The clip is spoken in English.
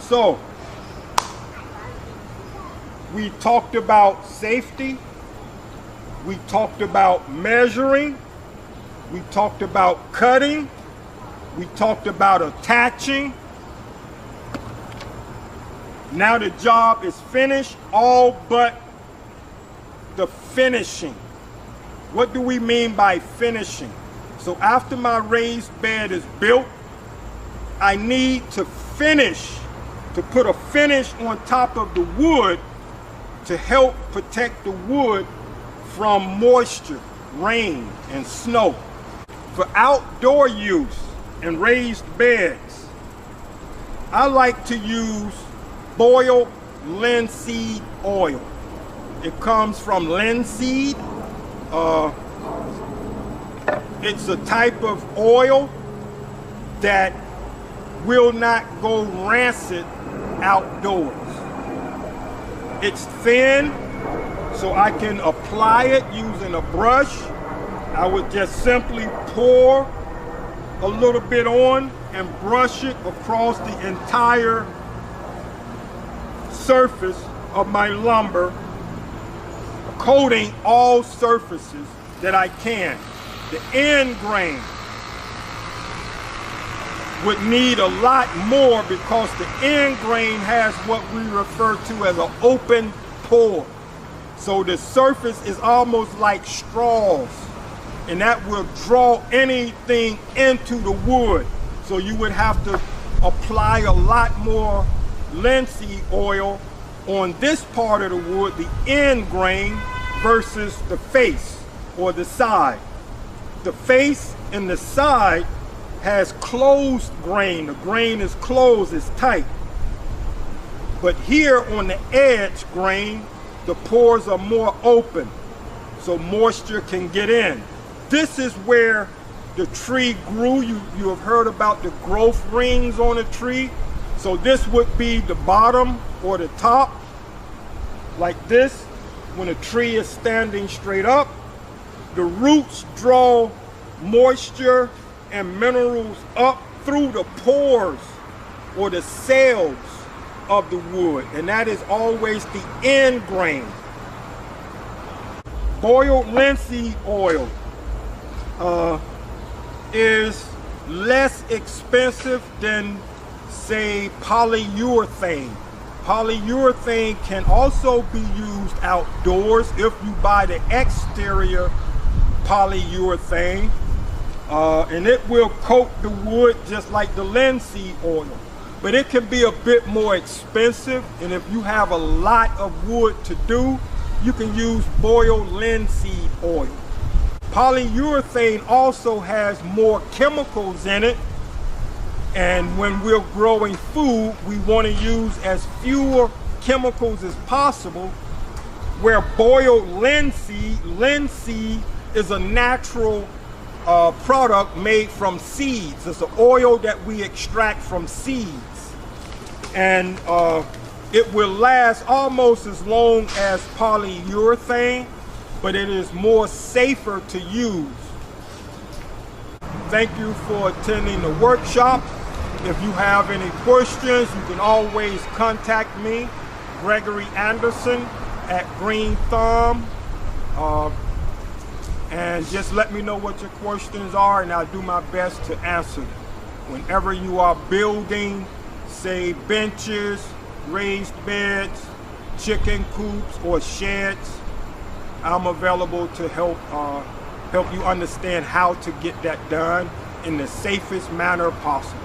So, we talked about safety, we talked about measuring, we talked about cutting, we talked about attaching. Now the job is finished, all but the finishing. What do we mean by finishing? So after my raised bed is built, I need to finish, to put a finish on top of the wood to help protect the wood from moisture, rain, and snow. For outdoor use and raised beds, I like to use boiled linseed oil. It comes from linseed. It's a type of oil that will not go rancid outdoors. It's thin, so I can apply it using a brush. I would just simply pour a little bit on and brush it across the entire surface of my lumber, coating all surfaces that I can. The end grain would need a lot more because the end grain has what we refer to as an open pore. So the surface is almost like straws, and that will draw anything into the wood. So you would have to apply a lot more linseed oil on this part of the wood, the end grain, versus the face or the side. The face and the side has closed grain. The grain is closed, it's tight. But here on the edge grain, the pores are more open, so moisture can get in. This is where the tree grew. You have heard about the growth rings on a tree. So this would be the bottom or the top, like this, when a tree is standing straight up. The roots draw moisture and minerals up through the pores or the cells of the wood, and that is always the end grain. Boiled linseed oil is less expensive than, say, polyurethane. Polyurethane can also be used outdoors if you buy the exterior polyurethane, and it will coat the wood just like the linseed oil. But it can be a bit more expensive, and if you have a lot of wood to do, you can use boiled linseed oil. Polyurethane also has more chemicals in it, and when we're growing food, we want to use as fewer chemicals as possible, where boiled linseed is a natural product made from seeds. It's an oil that we extract from seeds. And it will last almost as long as polyurethane, but it is more safer to use. Thank you for attending the workshop. If you have any questions, you can always contact me, Gregory Anderson, at GreenThumb. And just let me know what your questions are, and I'll do my best to answer them. Whenever you are building, say, benches, raised beds, chicken coops, or sheds, I'm available to help you understand how to get that done in the safest manner possible.